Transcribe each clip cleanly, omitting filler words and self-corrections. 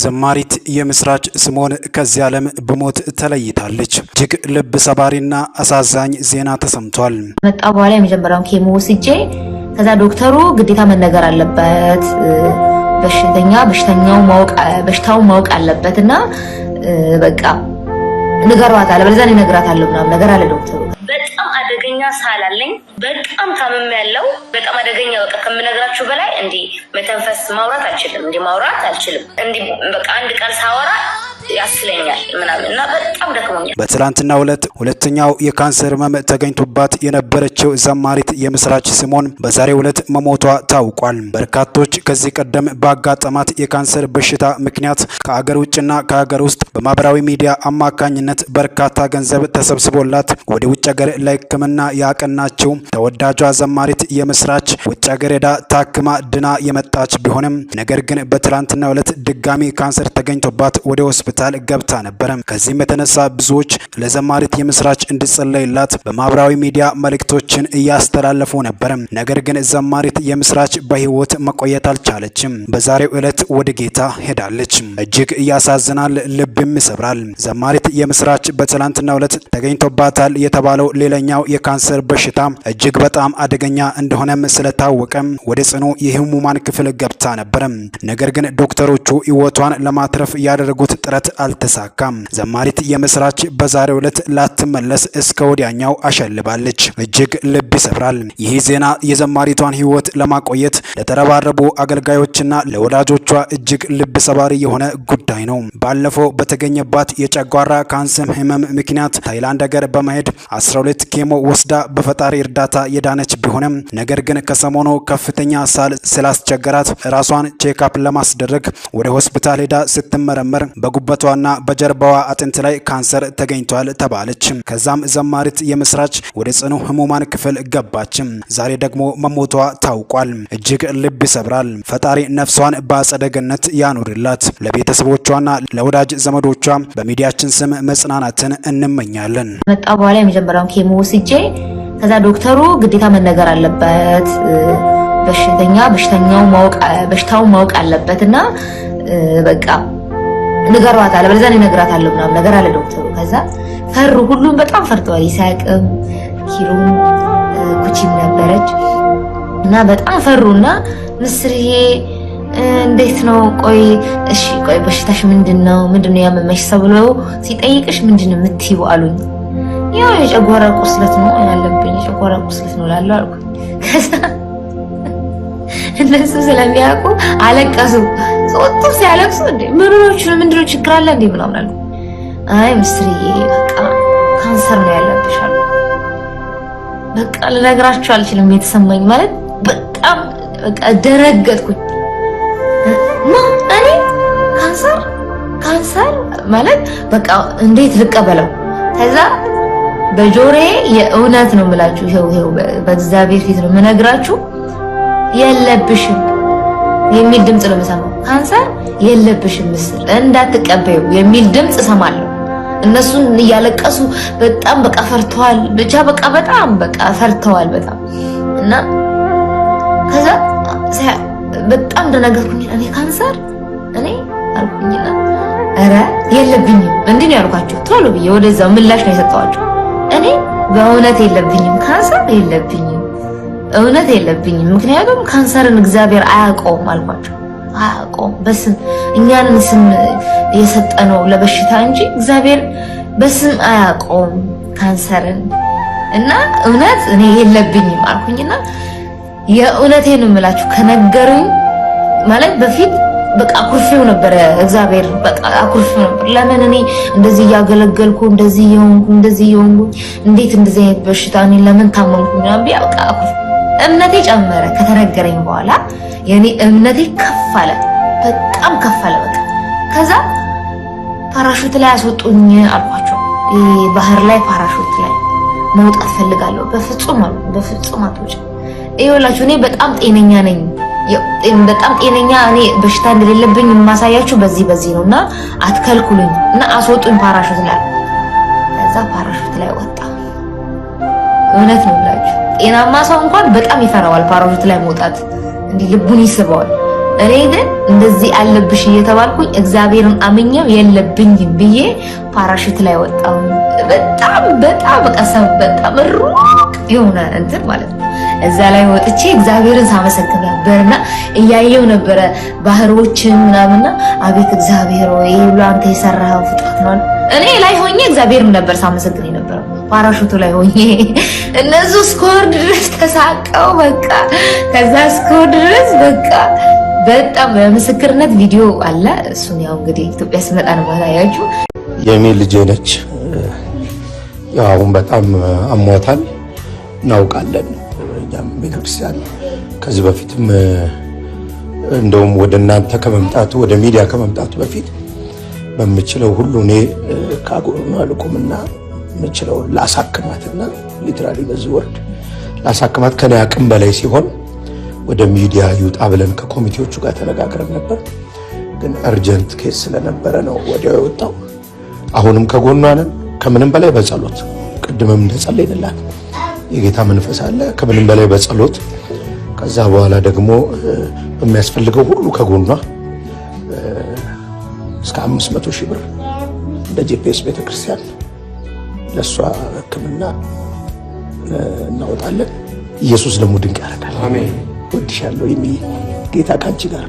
ዘማሪት የምስራች ስምኦን ከዚህ ዓለም በሞት ተለይታለች። እጅግ ልብ ሰባሪና አሳዛኝ ዜና ተሰምቷል። መጣ በኋላ የመጀመሪያውን ኬሞ ወስጄ ከዛ ዶክተሩ ግዴታ መነገር አለበት በሽታው ማወቅ አለበትና በቃ ንገሯት አለ። በለዛ እነግራታለሁ ምናምን ነገር አለ ዶክተሩ። በጣም አደገኛ ሳላለኝ በጣም ታመም ያለው በጣም አደገኛ በቃ ከምነግራችሁ በላይ እንዲ መተንፈስ ማውራት አልችልም እንዲ በቃ አንድ ቃል ሳወራ ያስለኛል ምናምንና በጣም ደክሞኛል። በትላንትናው ዕለት ሁለተኛው የካንሰር ህመም ተገኝቶባት የነበረችው ዘማሪት የምስራች ስምኦን በዛሬው ዕለት መሞቷ ታውቋል። በርካቶች ከዚህ ቀደም ባጋጠማት የካንሰር በሽታ ምክንያት ከአገር ውጭና ከሀገር ውስጥ በማህበራዊ ሚዲያ አማካኝነት በርካታ ገንዘብ ተሰብስቦላት ወደ ውጭ ሀገር ለሕክምና ያቀናችው ተወዳጇ ዘማሪት የምስራች ውጭ ሀገር ሄዳ ታክማ ድና የመጣች ቢሆንም ነገር ግን በትላንትናው ዕለት ድጋሚ ካንሰር ተገኝቶባት ወደ ሆስፒታል ገብታ ነበር። ከዚህም የተነሳ ብዙዎች ለዘማሪት የምስራች እንድጸለይላት በማህበራዊ ሚዲያ መልእክቶችን እያስተላለፉ ነበር። ነገር ግን ዘማሪት የምስራች በህይወት መቆየት አልቻለችም። በዛሬው ዕለት ወደ ጌታ ሄዳለች። እጅግ ያሳዝናል፣ ልብም ይሰብራል። ዘማሪት የምስራች በትላንትናው ዕለት ተገኝቶባታል የተባለው ሌላኛው የካንሰር በሽታ እጅግ በጣም አደገኛ እንደሆነም ስለታወቀ ወደ ጽኑ የህሙማን ክፍል ገብታ ነበር። ነገር ግን ዶክተሮቹ ህይወቷን ለማትረፍ ያደረጉት ጥረት አልተሳካም። ዘማሪት የምስራች በዛሬው ዕለት ላትመለስ እስከ ወዲያኛው አሸልባለች። እጅግ ልብ ይሰብራል። ይህ ዜና የዘማሪቷን ህይወት ለማቆየት ለተረባረቡ አገልጋዮችና ለወዳጆቿ እጅግ ልብ ሰባሪ የሆነ ጉዳይ ነው። ባለፈው በተገኘባት የጨጓራ ካንሰር ህመም ምክንያት ታይላንድ ሀገር በመሄድ 12 ኬሞ ወስዳ በፈጣሪ እርዳታ የዳነች ቢሆንም ነገር ግን ከሰሞኑ ከፍተኛ ሳል ስላስቸገራት ራሷን ቼክአፕ ለማስደረግ ወደ ሆስፒታል ሄዳ ስትመረመር በጉበቷና በጀርባዋ አጥንት ላይ ካንሰር ተገኝቷል ተባለች። ከዛም ዘማሪት የምስራች ወደ ጽኑ ህሙማን ክፍል ገባች። ዛሬ ደግሞ መሞቷ ታውቋል። እጅግ ልብ ይሰብራል። ፈጣሪ ነፍሷን በአጸደ ገነት ያኑርላት። ለቤተሰቦቿና ለወዳጅ ዘመዶቿ በሚዲያችን ስም መጽናናትን እንመኛለን። መጣ በኋላ የመጀመሪያውን ኬሞ ወስጄ ከዛ ዶክተሩ ግዴታ መነገር አለበት በሽታው ማወቅ አለበትና በቃ ንገሯት አለ። በለዛ እነግራታለሁ ምናምን ነገር አለ ዶክተሩ። ከዛ ፈሩ፣ ሁሉም በጣም ፈርተዋል። ይሳቅም ኪሩም ኩቺም ነበረች እና በጣም ፈሩና ምስርዬ እንዴት ነው ቆይ በሽታሽ ምንድነው ያመመሽ ተብሎ ሲጠይቅሽ ምንድነው የምትይው አሉኝ። ያው የጨጓራ ቁስለት ነው ያለብኝ የጨጓራ ቁስለት ነው ላለው አልኩ። ከዛ እነሱ ስለሚያውቁ አለቀሱ። ሶቱ ሲያለቅሱ እንዴ ምንድነው ችግር አለ እንዴ ምናምን አሉ። አይ ምስርዬ በቃ ካንሰር ነው ያለብሽ አሉ። በቃ ልነግራችሁ አልችልም የተሰማኝ ማለት በጣም በቃ ደረገጥኩኝ። እኔ ካንሰር ማለት በቃ እንዴት ልቀበለው? ከዛ በጆሬ የእውነት ነው የምላችሁ ይሄው በእግዚአብሔር ፊት ነው የምነግራችሁ የለብሽም የሚል ድምጽ ነው የምሰማው። ካንሰር የለብሽም ምስል እንዳትቀበዩ የሚል ድምጽ እሰማለሁ። እነሱን እያለቀሱ በጣም በቃ ፈርተዋል። ብቻ በቃ በጣም በቃ ፈርተዋል በጣም እና ከዛ በጣም ደነገጥኩኝ። እኔ ካንሰር አልኩኝና ኧረ የለብኝም እንዲህ ነው ያልኳቸው። ቶሎ ብዬ ወደዛው ምላሽ ነው የሰጠኋቸው። እኔ በእውነት የለብኝም ካንሰር እውነት የለብኝም። ምክንያቱም ካንሰርን እግዚአብሔር አያውቀውም አልኳቸው። አያውቀውም በስም እኛንን ስም የሰጠነው ለበሽታ እንጂ እግዚአብሔር በስም አያውቀውም ካንሰርን እና እውነት እኔ የለብኝም አልኩኝና የእውነቴን ነው የምላችሁ ከነገሩኝ ማለት በፊት በቃ አኩርፌው ነበር። እግዚአብሔር በቃ አኩርፌው ነበር። ለምን እኔ እንደዚህ እያገለገልኩ እንደዚህ የሆንኩ እንዴት እንደዚህ አይነት በሽታ እኔ ለምን ታመምኩ ምናምን በቃ እምነቴ ጨመረ። ከተነገረኝ በኋላ የኔ እምነቴ ከፍ አለ፣ በጣም ከፍ አለ በቃ። ከዛ ፓራሹት ላይ አስወጡኝ አልኳቸው። ባህር ላይ ፓራሹት ላይ መውጣት ፈልጋለሁ። በፍጹም አትወጪ። ይኸውላችሁ እኔ በጣም ጤነኛ ነኝ። በጣም ጤነኛ እኔ በሽታ እንደሌለብኝ የማሳያችሁ በዚህ ነውና አትከልኩልኝ እና አስወጡኝ ፓራሹት ላይ። ከዛ ፓራሹት ላይ ወጣ። እውነት ነው ብላችሁ ጤናማ ሰው እንኳን በጣም ይፈራዋል ፓራሹት ላይ መውጣት፣ እንዲህ ልቡን ይስበዋል። እኔ ግን እንደዚህ አለብሽ እየተባልኩኝ እግዚአብሔርን አምኜው የለብኝም ብዬ ፓራሹት ላይ ወጣሁ። በጣም በጣም ሩቅ የሆነ እንትን ማለት ነው። እዛ ላይ ወጥቼ እግዚአብሔርን ሳመሰግን ነበርና እያየው ነበረ ባህሮችን ምናምንና አቤት እግዚአብሔር ወይ ሁሉ አንተ የሰራኸው ፍጥረት ነው። እኔ ላይ ሆኜ እግዚአብሔርን ነበር ሳመሰግን ነበር። ፓራሹቱ ላይ ሆኜ እነሱ ስኮር ድረስ ተሳቀው በቃ ከዛ ስኮር ድረስ በቃ በጣም በምስክርነት ቪዲዮ አለ። እሱን ያው እንግዲህ ኢትዮጵያ ስመጣ ነው ማሳያችሁ። የኔ ልጅ ነች። ያው አሁን በጣም አሟታል እናውቃለን። እኛም ቤተክርስቲያን ከዚህ በፊትም እንደውም ወደ እናንተ ከመምጣቱ ወደ ሚዲያ ከመምጣቱ በፊት በምችለው ሁሉ እኔ ካጎኗ ልቆምና ምችለው ላሳክማትና ሊትራሊ በዚህ ወርድ ላሳክማት ከኔ አቅም በላይ ሲሆን ወደ ሚዲያ ይውጣ ብለን ከኮሚቴዎቹ ጋር ተነጋግረን ነበር። ግን አርጀንት ኬስ ስለነበረ ነው ወዲያው የወጣው። አሁንም ከጎኗ ነን። ከምንም በላይ በጸሎት ቅድምም እንደጸለይንላት የጌታ መንፈስ አለ። ከምንም በላይ በጸሎት ከዛ በኋላ ደግሞ በሚያስፈልገው ሁሉ ከጎኗ እስከ 500,000 ብር እንደ ጂፒኤስ ቤተክርስቲያን ለሷ ሕክምና እናወጣለን። ኢየሱስ ደግሞ ድንቅ ያደርጋል። አሜን። ወድሻለሁ የሚል ጌታ ካንቺ ጋር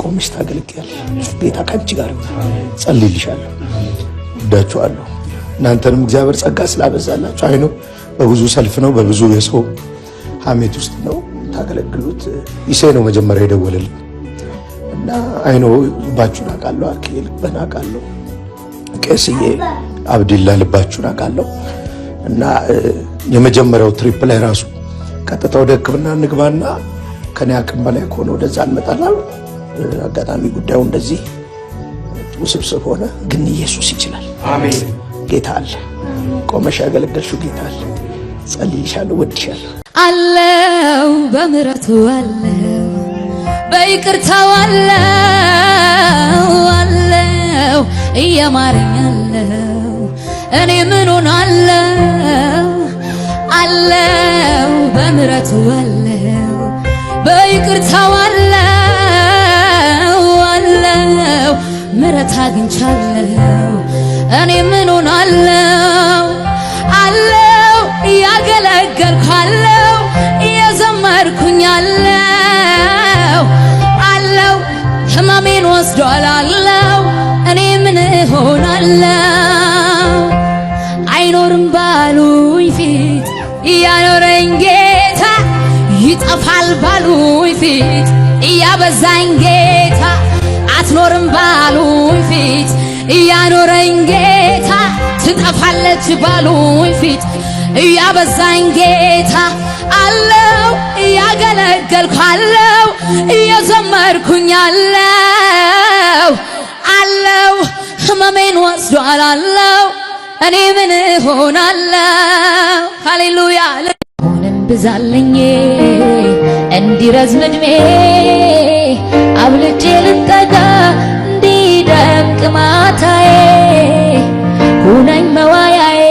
ቆምሽ ታገልግያለሽ። ጌታ ካንቺ ጋር ጸልይልሻለሁ። ወዳችኋለሁ። እናንተንም እግዚአብሔር ጸጋ ስላበዛላችሁ አይኑ በብዙ ሰልፍ ነው በብዙ የሰው ሐሜት ውስጥ ነው ታገለግሉት። ይሴ ነው መጀመሪያ የደወለልኝ እና አይኑ ልባችሁን አውቃለሁ። አርኬል በናቃለሁ ቄስዬ አብዲላ ልባችሁን አውቃለሁ እና የመጀመሪያው ትሪፕ ላይ ራሱ ቀጥታ ወደ ሕክምና እንግባና ከኔ አቅም በላይ ከሆነ ወደዛ እንመጣለን። አጋጣሚ ጉዳዩ እንደዚህ ውስብስብ ሆነ። ግን ኢየሱስ ይችላል። አሜን። ጌታ አለ። ቆመሽ ያገለገልሽው ጌታ አለ። ጸልይሻለሁ። ወድሻለሁ። አለው በምሕረቱ አለው በይቅርታው አለው እየማረኝ አለው እኔ ምን ሆናለሁ? አለው በምሕረቱ አለው በይቅርታው አለው ምሕረት አግኝቻለሁ እኔ ምን ሆናለሁ? አለው እያገለገልኩ አለው እየዘመርኩኝ አለው ሕመሜን ወስዷል አለው እኔ ምን ሆናለሁ? አይኖርም ባሉኝ ፊት እያኖረኝ ጌታ ይጠፋል ባሉኝ ፊት እያበዛኝ ጌታ አትኖርም ባሉኝ ፊት እያኖረኝ ጌታ ትጠፋለች ባሉኝ ፊት እያበዛኝ ጌታ አለው እያገለገልኩ አለው እየዘመርኩኝ አለው ሕመሜን ወስዷል አለው እኔ ምን ሆናለሁ? ሃሌሉያ። አሁንም ብዛልኝ እንዲረዝም ዕድሜ አብልጬ ልጠጋ እንዲደምቅ ማታዬ ሁነኝ መዋያዬ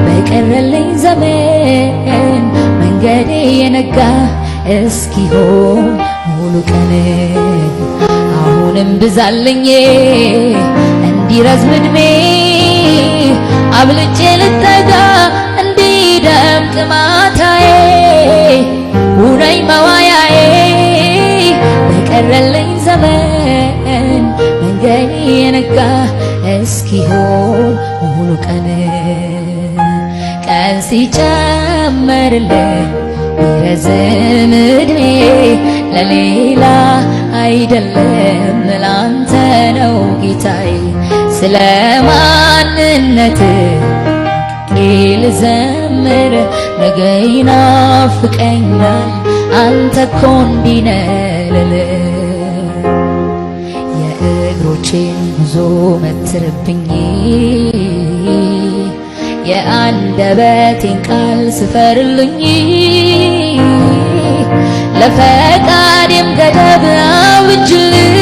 በቀረልኝ ዘመን መንገዴ የነጋ እስኪሆን ሙሉ ቀን አሁንም ብዛልኝ እንዲረዝም ዕድሜ አብልጬ ልጠጋ እንዲደምቅ ማታዬ ሁነኝ መዋያዬ በቀረልኝ ዘመን መንገዴ የነጋ እስኪሆን ሙሉ ቀን ሲጨመርልኝ ይረዝም ዕድሜ ለሌላ አይደለም ላንተ ነው ጌታዬ ስለ ማንነት ልዘምር ነገ ይናፍቀኛል አንተ እኮ እንዲህ ነህ የእግሮቼን ጉዞ መትርብኝ የአንደበቴን ቃል ስፈርልኝ ለፈቃዴም ገደብ አውጅልኝ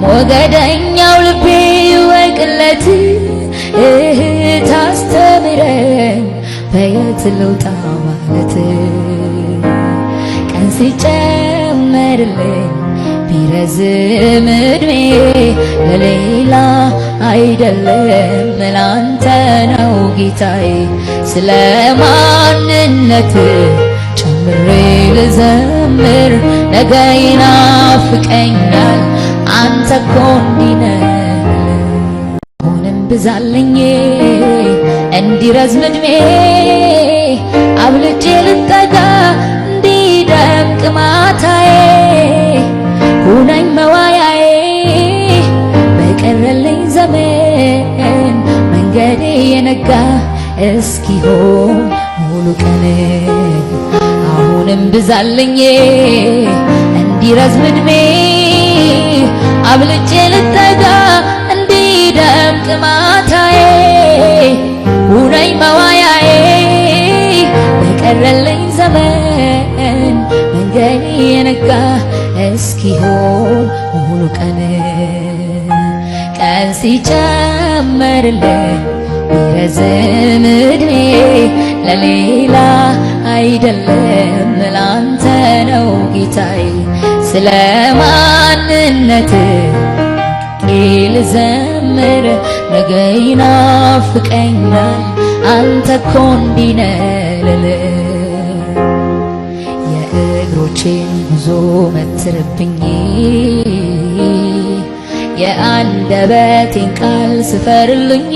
ሞገደኛው ልቤ ይወቅለት ታስተምረኝ በየት ልውጣ ማለት ቀን ሲጨመርልኝ ቢረዝም ዕድሜ ለሌላ አይደለም ላንተ ነው ጌታዬ ስለ ማንነት ጨምሬ ልዘምር ነገ ይናፍቀኛል አንተ እኮ እንዲህ ነህ አሁንም ብዛልኝ እንዲረዝም ዕድሜ አብልጬ ልጠጋ እንዲደምቅ ማታዬ ሁነኝ መዋያዬ በቀረልኝ ዘመን መንገዴ የነጋ እስኪሆን ሙሉ ቀን አሁንም ብዛልኝ እንዲረዝም ዕድሜ አብልጬ ልጠጋ እንዲደምቅ ማታዬ ሁነኝ መዋያዬ በቀረልኝ ዘመን መንገዴ የነጋ እስኪሆን ሙሉ ቀን ሲጨመርልኝ ቢረዝም ዕድሜ ለሌላ አይደለም ላንተ ነው ጌታዬ ስለ ማንነት ልዘምር ነገ ይናፍቀኛል አንተ እኮ እንዲህ ነህ የእግሮቼን ጉዞ መትርብኝ የአንደበቴን ቃል ስፈርልኝ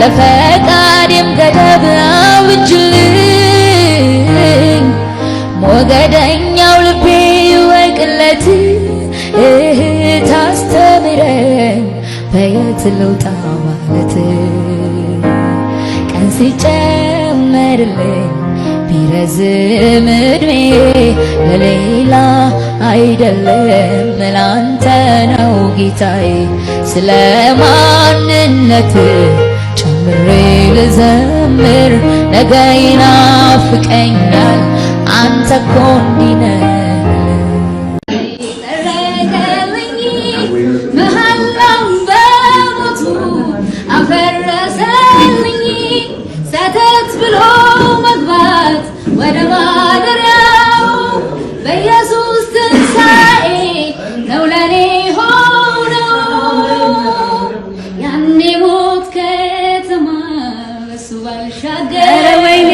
ለፈቃዴም ገደብ አውጅልኝ ሞገደኛው ልቤ ይወቅለት ታስተምረኝ በየት ልውጣ ማለት ቀን ሲጨመርልኝ ቢረዝም ዕድሜ ለሌላ አይደለም ላንተ ነው ጌታዬ ስለ ማንነት ጨምሬ ልዘምር ነገ ይናፍቀኛል አንተ እኮ እንዲህ ነህ መሃላውን በሞቱ አፈረሰልኝ ሰተት ብሎ መግባት ወደ ማደሪያው በኢየሱስ ትንሣኤ ነው ለኔ ሆነው ያኔ ሞት ከተማ በሱ ባልሻገር ወይኔ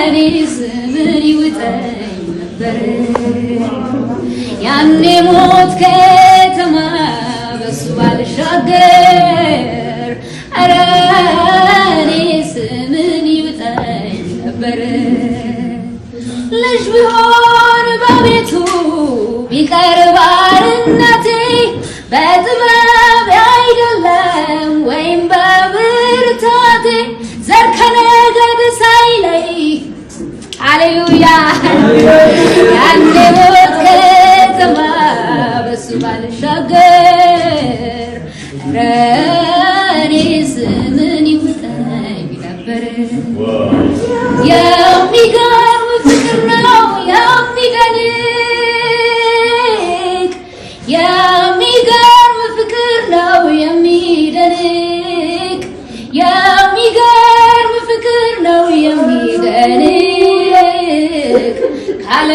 እኔስ ምን ይውጠኝ ነበር ያኔ ሞት ከተማ በሱ ባልሻገር እኔስ ምን ይውጠኝ ነበር ልጅ ቢሆን በቤቱ ቢቀር ባርነቴ በጥበብ አይደለም ወይም በብርታቴ ዘር ከነገድ ሳይለይ ሃሌሉያ ያኔ ሞት ከተማ በሱ ባልሻገር እኔስ ምን ይውጠኝ ነበር የሚገርም ፍቅር ነው የሚደንቅ የሚገርም ፍቅር ነው የሚደንቅ የሚገርም ፍቅር ነው የሚደንቅ ካለ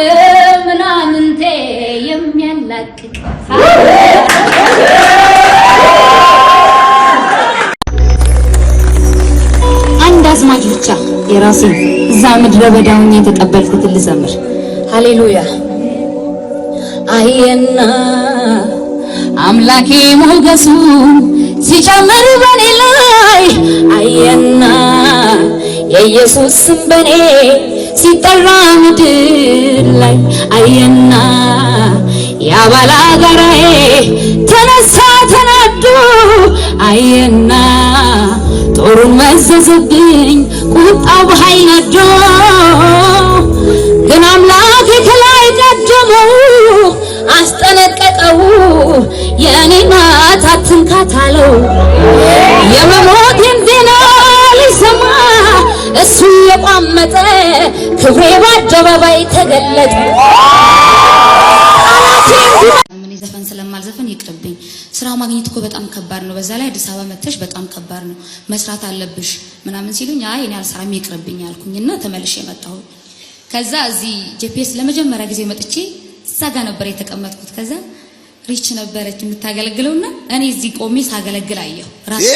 ምናምንቴ የሚያላቅቅ አንድ አዝማች ብቻ የራሴ እዛ ምድረ በዳውኝ የተቀበልኩትን ልዘምር ሃሌሉያ አየና አምላኬ ሞገሱ ሲጨምር በኔ ላይ አየና የኢየሱስ ስም በኔ ሲጠራ ምድር ላይ አየና ያባላጋራዬ ተነሳ ተናዶ አየና ጦሩን መዘዘብኝ ቁጣው በኃይል ነዶ ግን አምላኬ ከላይ ቀደመው አስጠነቀቀው የኔ ናት አትንካት አለው የመሞቴን ዜና ሊሰማ እሱ የቋመጠ ክብሬ በአደባባይ ተገለጠ። ምን ዘፈን ስለማልዘፈን ይቅርብኝ። ስራ ማግኘት እኮ በጣም ከባድ ነው፣ በዛ ላይ አዲስ አበባ መተሽ በጣም ከባድ ነው፣ መስራት አለብሽ ምናምን ሲሉኝ አይ እኔ አልሰራም ይቅርብኝ አልኩኝና ተመልሼ መጣሁ። ከዛ እዚህ ጂፒኤስ ለመጀመሪያ ጊዜ መጥቼ እዛ ጋር ነበር የተቀመጥኩት። ከዛ ሪች ነበረች የምታገለግለውና እኔ እዚህ ቆሜ ሳገለግል አየሁ ራስ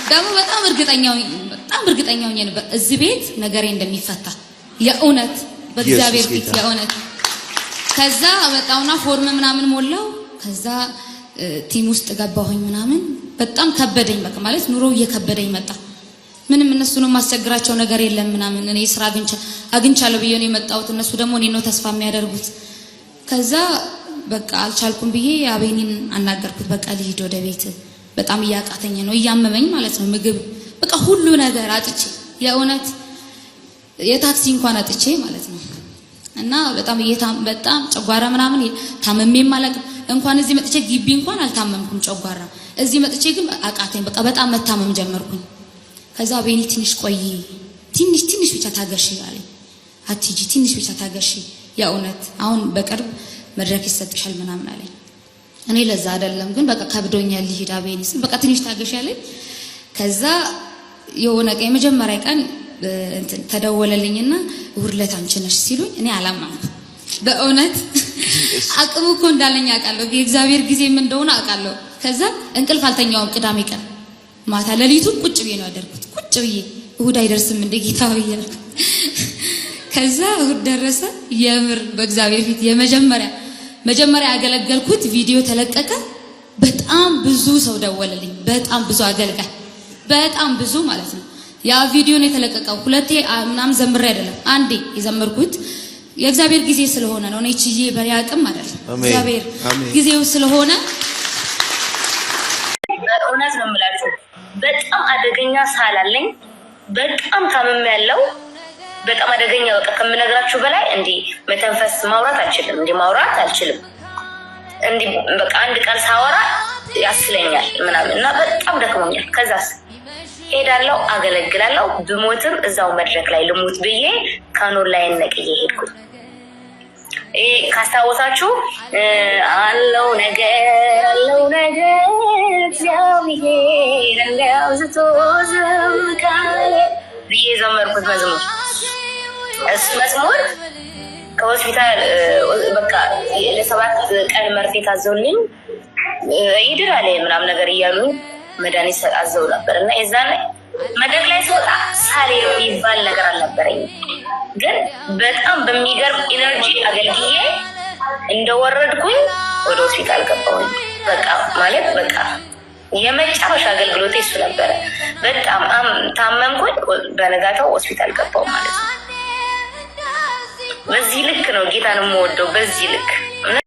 ደግሞ በጣም እርግጠኛው ነበር እዚህ ቤት ነገሬ እንደሚፈታ የእውነት በእግዚአብሔር ፊት የእውነት። ከዛ መጣውና ፎርም ምናምን ሞላው። ከዛ ቲም ውስጥ ገባሁኝ ምናምን በጣም ከበደኝ። በቃ ማለት ኑሮ እየከበደኝ መጣ። ምንም እነሱንም ማስቸግራቸው ነገር የለም ምናምን እኔ ስራ አግኝቻለሁ ብዬ ነው የመጣሁት። እነሱ ደግሞ እኔ ነው ተስፋ የሚያደርጉት። ከዛ በቃ አልቻልኩም ብዬ አቤኒን አናገርኩት። በቃ ልሂድ ወደ ቤት በጣም እያቃተኝ ነው እያመመኝ ማለት ነው። ምግብ በቃ ሁሉ ነገር አጥቼ የእውነት የታክሲ እንኳን አጥቼ ማለት ነው። እና በጣም ጨጓራ ምናምን ታመሜም ማለት እንኳን እዚህ መጥቼ ግቢ እንኳን አልታመምኩም ጨጓራ። እዚህ መጥቼ ግን አቃተኝ። በቃ በጣም መታመም ጀመርኩኝ። ከዛ አቤኒ ትንሽ ቆይ ትንሽ ብቻ ታገሺ አለኝ። አትጂ ትንሽ ብቻ ታገሺ የእውነት አሁን በቅርብ መድረክ ይሰጥሻል ምናምን አለኝ። እኔ ለዛ አይደለም ግን በቃ ከብዶኛል ልሂድ አቤኒ ስል በቃ ትንሽ ታገሺ አለኝ። ከዛ የሆነ ቀን የመጀመሪያ ቀን ተደወለልኝና እሑድ ዕለት አንቺ ነሽ ሲሉኝ እኔ አላመንኩም በእውነት። አቅሙ እኮ እንዳለኝ አውቃለሁ፣ የእግዚአብሔር ጊዜ ምን እንደሆነ አውቃለሁ። ከዛ እንቅልፍ አልተኛውም። ቅዳሜ ቀን ማታ ሌሊቱን ቁጭ ብዬ ነው ያደርኩት። ቁጭ ብዬ እሑድ አይደርስም እንደ ጌታ ብያለሁ። ከዛ እሑድ ደረሰ። የምር በእግዚአብሔር ፊት መጀመሪያ ያገለገልኩት ቪዲዮ ተለቀቀ። በጣም ብዙ ሰው ደወለልኝ። በጣም ብዙ አገልጋይ በጣም ብዙ ማለት ነው። ያ ቪዲዮ ነው የተለቀቀው። ሁለቴ ምናምን ዘምሬ አይደለም አንዴ የዘመርኩት የእግዚአብሔር ጊዜ ስለሆነ ነው። እኔ ችዬ በያቅም አይደለም እግዚአብሔር ጊዜው ስለሆነ በእውነት ነው የምላችሁ። በጣም አደገኛ ሳላለኝ በጣም ታመም ያለው በጣም አደገኛ በቃ ከምነግራችሁ በላይ እንዲህ መተንፈስ ማውራት አልችልም። እንዲህ በቃ አንድ ቃል ሳወራ ያስለኛል ምናምን እና በጣም ደክሞኛል። ከዛስ ሄዳለሁ አገለግላለሁ። ብሞትም እዛው መድረክ ላይ ልሙት ብዬ ካኖር ላይ ነቅዬ ሄድኩኝ። ካስታወሳችሁ አለው ነገር እግዚአብሔር እንዳውዝቶ ዝምካለ ብዬ ዘመርኩት መዝሙር። እሱ መዝሙር ከሆስፒታል በቃ ለ7 ቀን መርፌ ታዘውልኝ ይድራል ምናምን ነገር እያሉ መድኃኒት አዘው ነበር እና የዛን መድረክ ላይ ስወጣ ሳሌ የሚባል ነገር አልነበረኝም። ግን በጣም በሚገርም ኢነርጂ አገልግዬ እንደወረድኩኝ ወደ ሆስፒታል ገባሁኝ። በቃ ማለት በቃ የመጨረሻ አገልግሎቴ እሱ ነበረ። በጣም ታመምኩኝ። በነጋታው ሆስፒታል ገባሁ ማለት ነው። በዚህ ልክ ነው ጌታን የምወደው፣ በዚህ ልክ